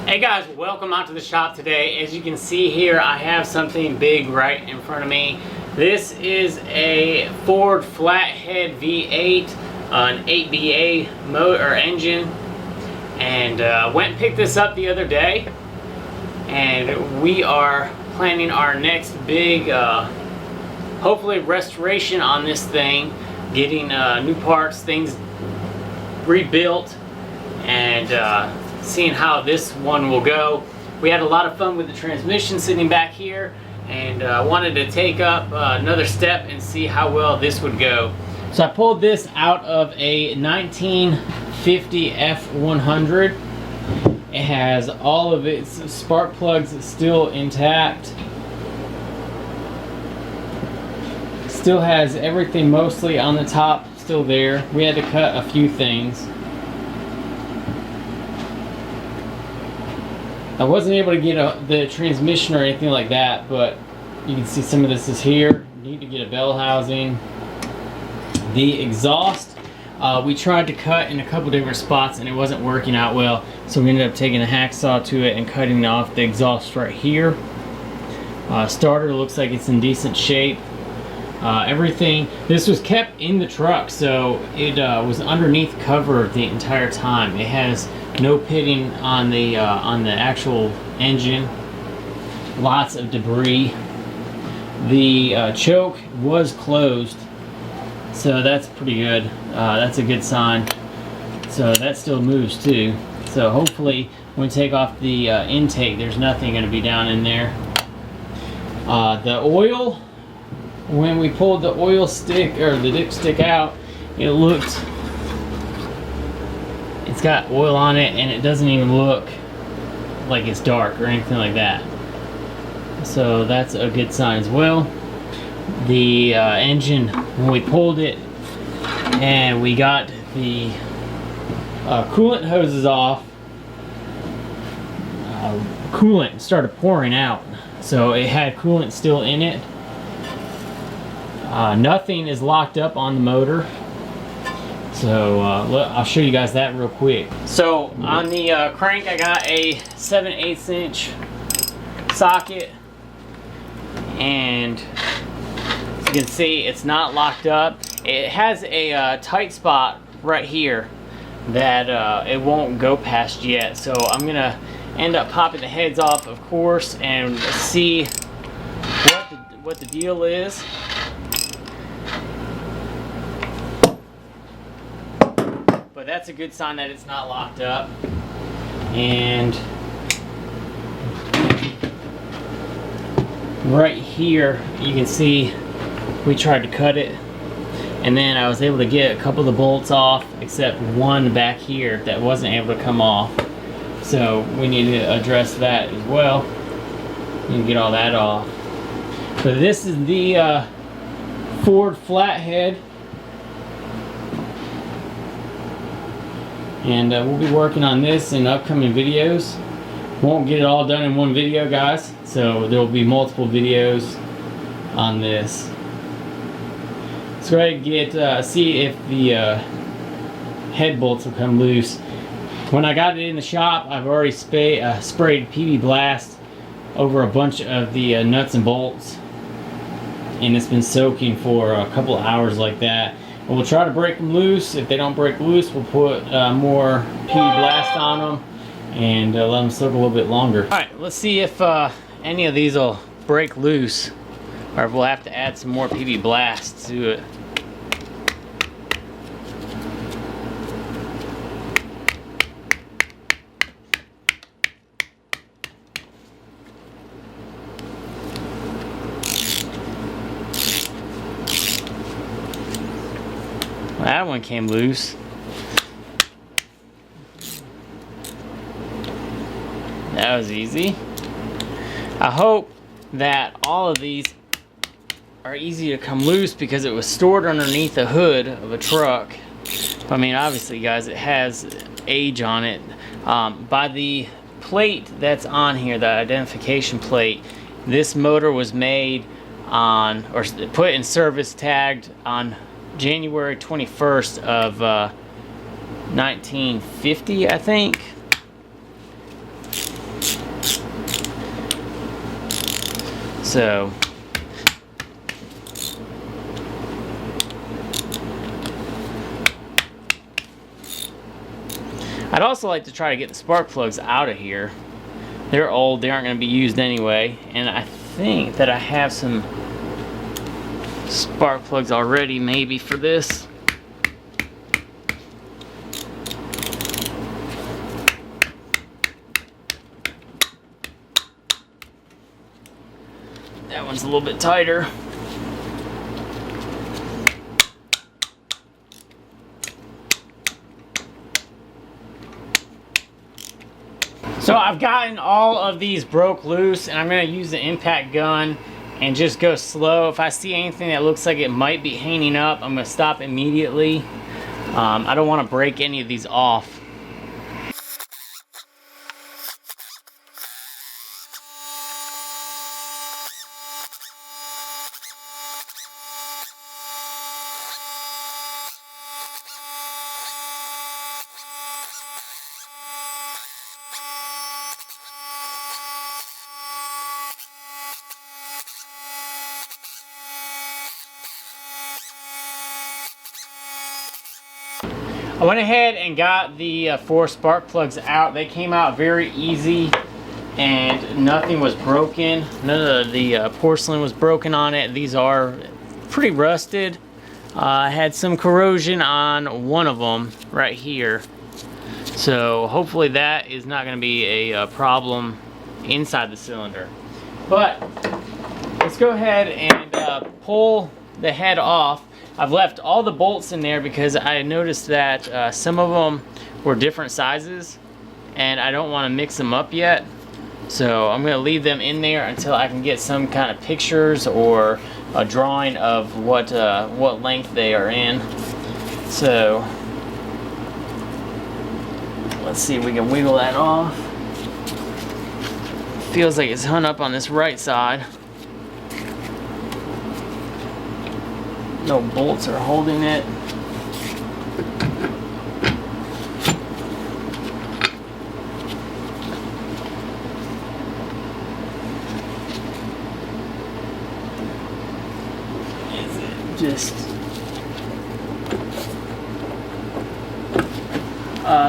Hey guys, welcome out to the shop today. As you can see here, I have something big right in front of me. This is a Ford Flathead V8, an 8BA motor or engine, and went and picked this up the other day, and we are planning our next big, hopefully restoration on this thing, getting new parts, things rebuilt, and seeing how this one will go. We had a lot of fun with the transmission sitting back here, and wanted to take up another step and see how well this would go. So I pulled this out of a 1950 F100. It has all of its spark plugs still intact. Still has everything mostly on the top still there. We had to cut a few things. I wasn't able to get the transmission or anything like that, but you can see some of this is here. Need to get a bell housing. The exhaust, we tried to cut in a couple different spots and it wasn't working out well, so we ended up taking a hacksaw to it and cutting off the exhaust right here. Starter looks like it's in decent shape. Everything, this was kept in the truck, so it was underneath cover the entire time. It has no pitting on the actual engine. Lots of debris. The choke was closed, so that's pretty good. That's a good sign. So that still moves too. So hopefully when we take off the intake, there's nothing going to be down in there. The oil, when we pulled the oil stick or the dipstick out, it looked, it's got oil on it and it doesn't even look like it's dark or anything like that. So that's a good sign as well. The engine, when we pulled it and we got the coolant hoses off, coolant started pouring out. So it had coolant still in it. Nothing is locked up on the motor. So I'll show you guys that real quick. So on the crank, I got a 7/8 inch socket, and as you can see, it's not locked up. It has a tight spot right here that it won't go past yet. So I'm gonna end up popping the heads off, of course, and see what the deal is. But that's a good sign that it's not locked up. And right here you can see we tried to cut it, and then I was able to get a couple of the bolts off, except one back here that wasn't able to come off. So we need to address that as well and get all that off. So this is the Ford Flathead. And we'll be working on this in upcoming videos. Won't get it all done in one video, guys, so there will be multiple videos on this. Let's go ahead and get see if the head bolts will come loose. When I got it in the shop, I've already sprayed PB Blast over a bunch of the nuts and bolts, and it's been soaking for a couple of hours like that. We'll try to break them loose. If they don't break loose, we'll put more PB Blast on them and let them soak a little bit longer. Alright, let's see if any of these will break loose, or if we'll have to add some more PB Blast to it. That one came loose. That was easy. I hope that all of these are easy to come loose because it was stored underneath the hood of a truck. I mean, obviously, guys, it has age on it. By the plate that's on here, the identification plate, this motor was made on, or put in service, tagged on January 21st of 1950, I think. So I'd also like to try to get the spark plugs out of here. They're old, they aren't going to be used anyway, and I think that I have some spark plugs already maybe for this. That one's a little bit tighter. So I've gotten all of these broke loose, and I'm going to use the impact gun and just go slow. If I see anything that looks like it might be hanging up, I'm going to stop immediately. I don't want to break any of these off. I went ahead and got the 4 spark plugs out. They came out very easy and nothing was broken. None of the porcelain was broken on it. These are pretty rusted. I had some corrosion on one of them right here. So hopefully that is not going to be a problem inside the cylinder. But let's go ahead and pull the head off. I've left all the bolts in there because I noticed that some of them were different sizes and I don't want to mix them up yet. So I'm going to leave them in there until I can get some kind of pictures or a drawing of what length they are in. So let's see if we can wiggle that off. Feels like it's hung up on this right side. No bolts are holding it. Is it just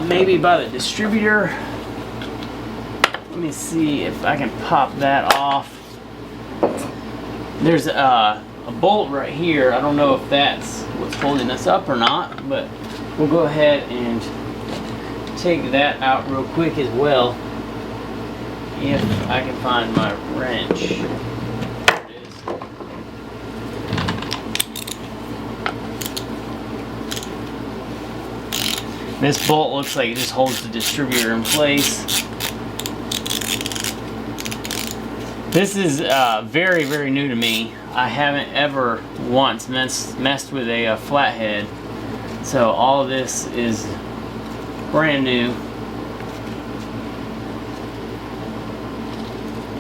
maybe by the distributor? Let me see if I can pop that off. There's a bolt right here. I don't know if that's what's holding us up or not, but we'll go ahead and take that out real quick as well, if I can find my wrench. There it is. This bolt looks like it just holds the distributor in place. This is very, very new to me. I haven't ever once messed with a flathead, so all of this is brand new.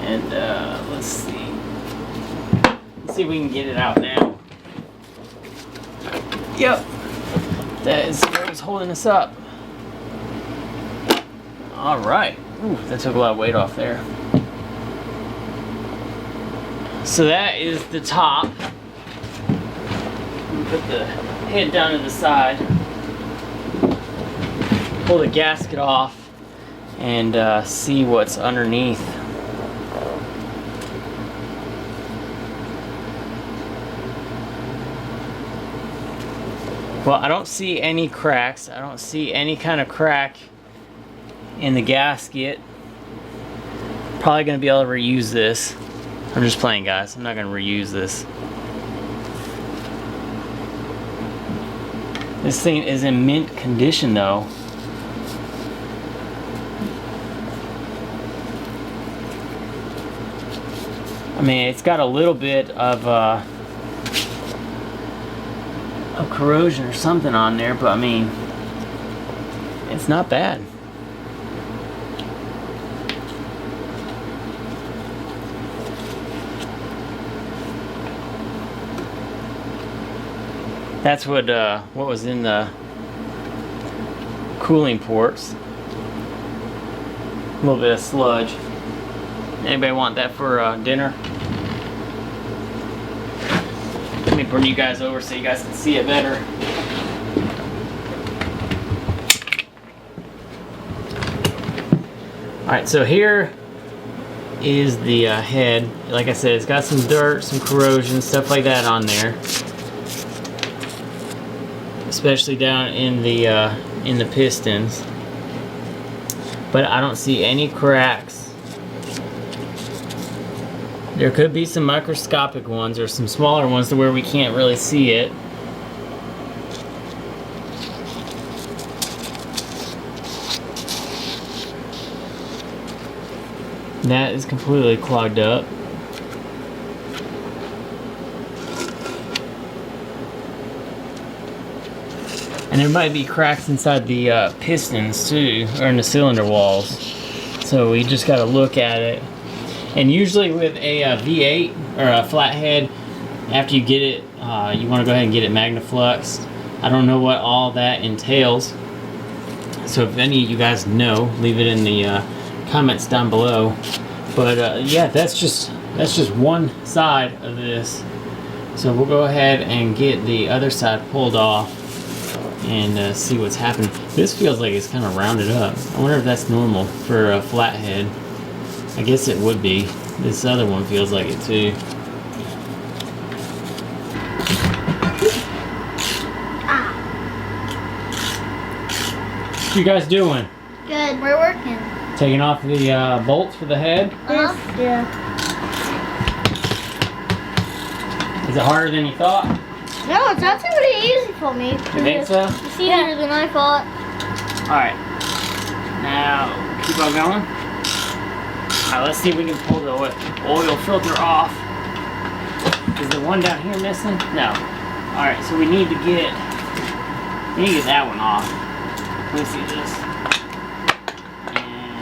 And let's see if we can get it out now. Yep, that is what was holding us up. All right, ooh, that took a lot of weight off there. So that is the top. Put the head down to the side. Pull the gasket off and see what's underneath. Well, I don't see any cracks. I don't see any kind of crack in the gasket. Probably going to be able to reuse this. I'm just playing, guys. I'm not going to reuse this. This thing is in mint condition, though. I mean, it's got a little bit of corrosion or something on there, but I mean, it's not bad. That's what was in the cooling ports. A little bit of sludge. Anybody want that for dinner? bring you guys over so you guys can see it better. Alright, so here is the head. Like I said, it's got some dirt, some corrosion, stuff like that on there. Especially down in the pistons. But I don't see any cracks. There could be some microscopic ones or some smaller ones to where we can't really see it. That is completely clogged up. And there might be cracks inside the pistons too, or in the cylinder walls. So we just got to look at it. And usually with a V8 or a flathead, after you get it, you want to go ahead and get it magnafluxed. I don't know what all that entails. So if any of you guys know, leave it in the comments down below. But yeah, that's just one side of this. So we'll go ahead and get the other side pulled off and see what's happening. This feels like it's kind of rounded up. I wonder if that's normal for a flathead. I guess it would be. This other one feels like it too. What you guys doing? Good, we're working. Taking off the bolts for the head? Yeah. Is it harder than you thought? No, it's actually pretty easy for me. You think so? It's easier than I thought. Alright. Now, keep on going. Alright, let's see if we can pull the oil filter off. Is the one down here missing? No. Alright, so we need to get that one off. Let me see this.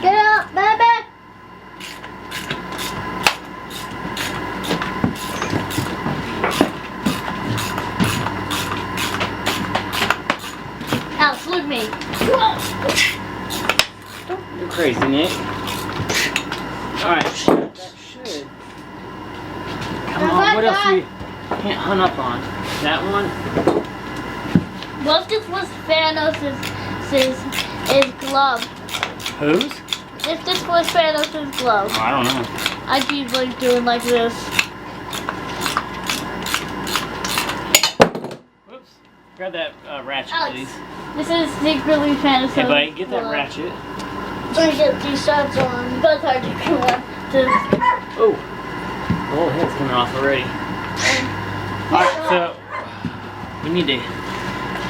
Get up, baby! Alex, look at me. You're crazy, Nick. Alright, that should. Come on, what else we can't hunt up on? That one? What if this was Thanos' glove? Whose? If this was Thanos' glove, Oh, I don't know. I'd be like doing like this. Whoops. Grab that ratchet, Alex, please. this is secretly Thanos' Hey, buddy, get that glove. ratchet. Trying to get these shots on. Both hard to come on. Oh, the whole head's coming off already. Alright, so we need to,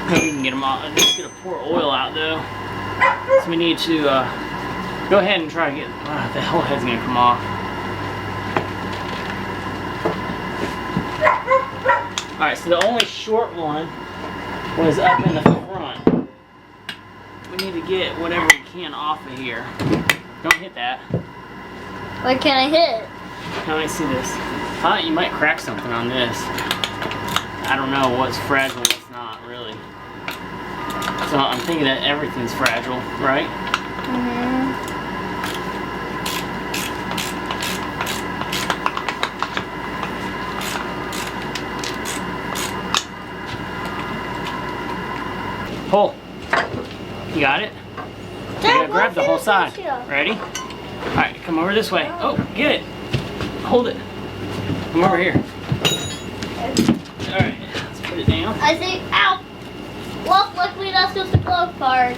maybe we can get them off. I'm just gonna pour oil out though. So we need to go ahead and try to get, the whole head's gonna come off. Alright, so the only short one was up in the front. We need to get whatever we can off of here. Don't hit that. What can I hit? Now let me see this. I thought you might crack something on this. I don't know what's fragile, what's not, really. So I'm thinking that everything's fragile, right? Mm-hmm. Pull. You got it? You gotta grab the whole side. Ready? Alright, come over this way. Oh, get it. Hold it. Come over here. Alright, let's put it down. I think, ow! Well, luckily that's just the glove part.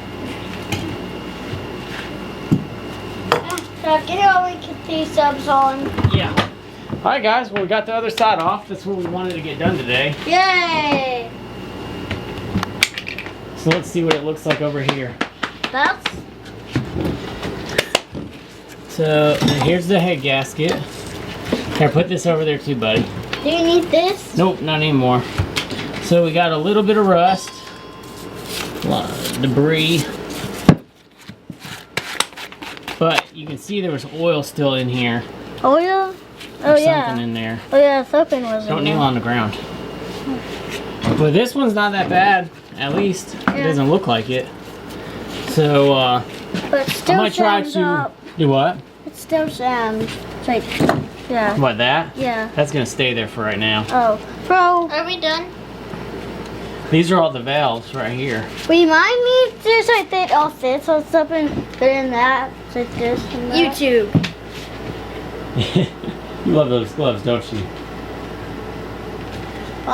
So get all we get these subs on. Yeah. Alright guys, well we got the other side off. That's what we wanted to get done today. Yay! So let's see what it looks like over here. That's... So here's the head gasket. Here, put this over there too, buddy. Do you need this? Nope, not anymore. So we got a little bit of rust, a lot of debris, but you can see there was oil still in here. Oh yeah? Oh There's yeah. something in there. Oh yeah, something was Don't in kneel there. on the ground. But this one's not that bad, at least. It Yeah. doesn't look like it. So But it I'm still gonna try stands to up. do what? It still stands. It's like, Yeah. What, that? Yeah. That's gonna stay there for right now. Oh. Bro. Are we done? These are all the valves right here. Remind me just like they all fit, so it's up and put in that. Like this and that. YouTube. You love those gloves, don't you?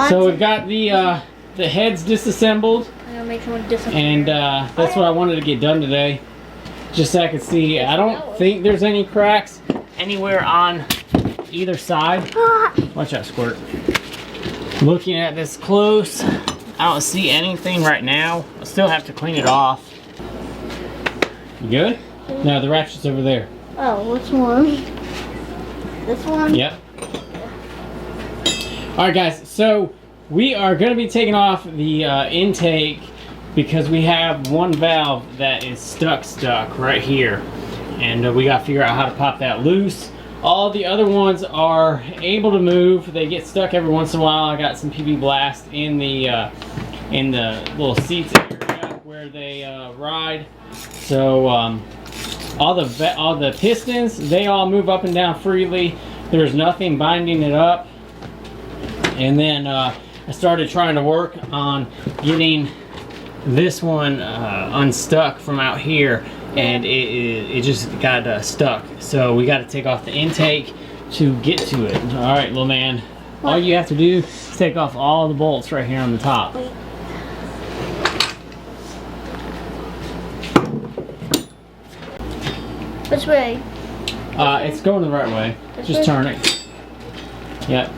So we've got the heads disassembled. I'm gonna make someone disassemble. And that's what I wanted to get done today. Just so I could see. I don't think there's any cracks anywhere on either side. Watch out, Squirt. Looking at this close, I don't see anything right now. I still have to clean it off. You good? No, the ratchet's over there. Oh, which one? This one? Yep. Alright guys, so we are going to be taking off the intake because we have one valve that is stuck right here. And we got to figure out how to pop that loose. All the other ones are able to move. They get stuck every once in a while. I got some PB Blast in the little seats area where they ride. So all the pistons, they all move up and down freely. There's nothing binding it up. And then I started trying to work on getting this one unstuck from out here, and it just got stuck. So we got to take off the intake to get to it. All right, little man. What? All you have to do is take off all the bolts right here on the top. Which way? It's going the right way. Just turn it. Yep.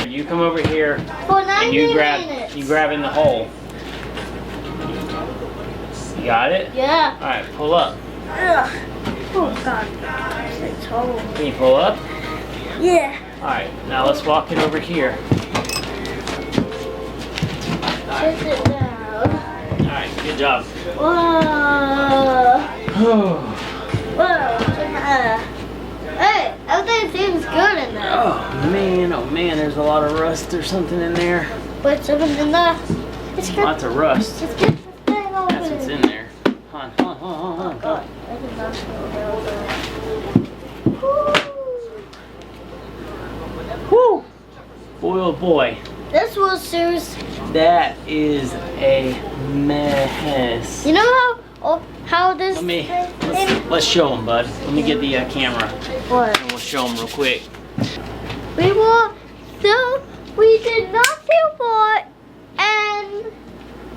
You come over here and you grab in the hole. You got it? Yeah. All right, pull up. Ugh. Oh God. It's horrible. Can you pull up? Yeah. All right, now let's walk it over here. Sit it down. All right, good job. Whoa. Whoa. Hey, everything seems good in there. Oh man, there's a lot of rust or something in there. Wait, something in there. It's good. Lots of rust. Let's get the thing open. That's what's in there. Hold on. Oh God. I did not Woo! Boy, oh boy. This was serious. That is a mess. You know how this Let's show them, bud. Let me get the camera. What? And we'll show them real quick. We did not feel for it, and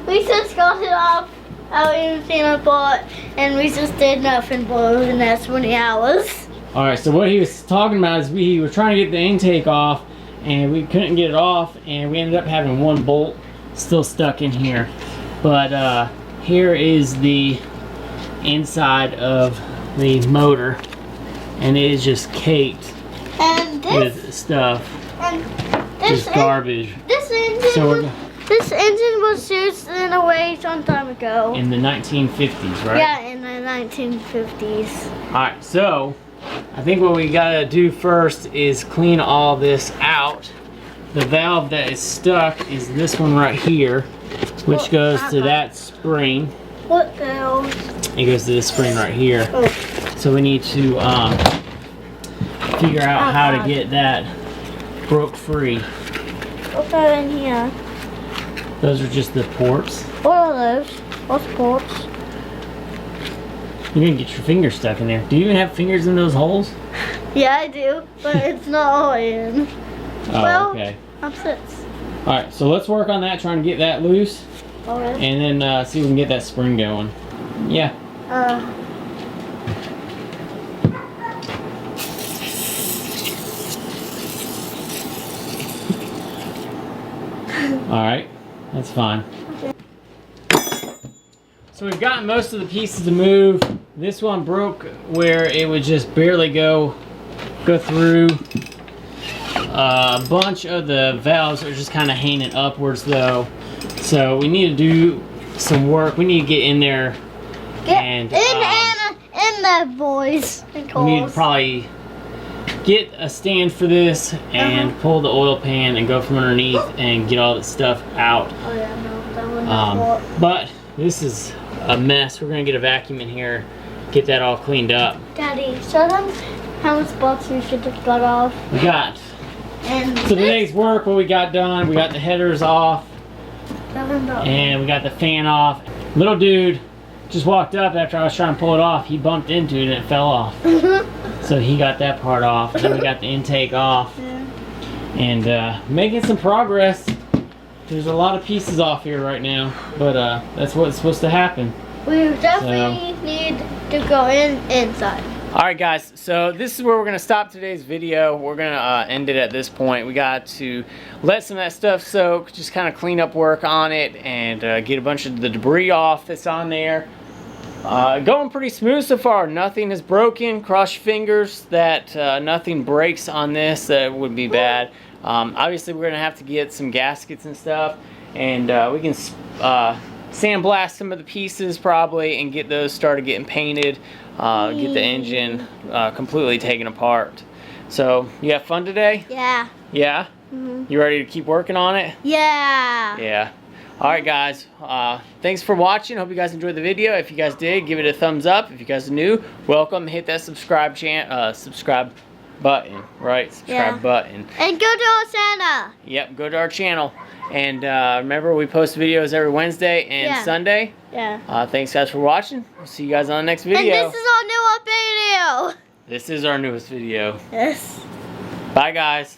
we just got it off our entertainment board, and we just did nothing for the next 20 hours. All right, so what he was talking about is we were trying to get the intake off, and we couldn't get it off, and we ended up having one bolt still stuck in here. But here is the inside of the motor, and it is just caked with stuff. And just garbage. This engine was used in a way some time ago. In the 1950s, right? Yeah, in the 1950s. Alright, so I think what we gotta do first is clean all this out. The valve that is stuck is this one right here, which goes to that spring. What the hell? It goes to this spring right here. Oh. So we need to figure out how to get that broke free. What's that in here? Those are just the ports. What are those? What's ports? You're gonna get your fingers stuck in there. Do you even have fingers in those holes? Yeah, I do, but it's not all in. Oh, well, okay. Upsets. Alright, so let's work on that, trying to get that loose. Okay. And then see if we can get that spring going. Yeah. Alright, that's fine. Okay. So we've gotten most of the pieces to move. This one broke where it would just barely go through. A bunch of the valves are just kind of hanging upwards though. So we need to do some work. We need to get in there and in there, boys and we need to probably get a stand for this and pull the oil pan and go from underneath and get all the stuff out. Oh yeah, no, that one But this is a mess. We're gonna get a vacuum in here, get that all cleaned up. Daddy, show them how much spots we should have got off. We got, so today's work, what we got done, we got the headers off, and we got the fan off. Little dude just walked up after I was trying to pull it off. He bumped into it and it fell off. So he got that part off. And then we got the intake off. And making some progress. There's a lot of pieces off here right now, but that's what's supposed to happen. We definitely need to go inside. Alright guys, so this is where we're going to stop today's video. We're going to end it at this point. We got to let some of that stuff soak, just kind of clean up work on it, and get a bunch of the debris off that's on there. Going pretty smooth so far. Nothing is broken. Cross your fingers that nothing breaks on this. That would be bad. Obviously we're going to have to get some gaskets and stuff, and we can sandblast some of the pieces probably and get those started getting painted. Get the engine completely taken apart. So, you have fun today? Yeah. Yeah? You ready to keep working on it? Yeah. Yeah. Alright guys, thanks for watching. Hope you guys enjoyed the video. If you guys did, give it a thumbs up. If you guys are new, welcome. Hit that subscribe button, right? Subscribe button. And go to our channel. Yep, go to our channel. And remember, we post videos every Wednesday and Sunday. Yeah. Thanks guys for watching. We'll see you guys on the next video. And this is our new video. This is our newest video. Yes. Bye guys.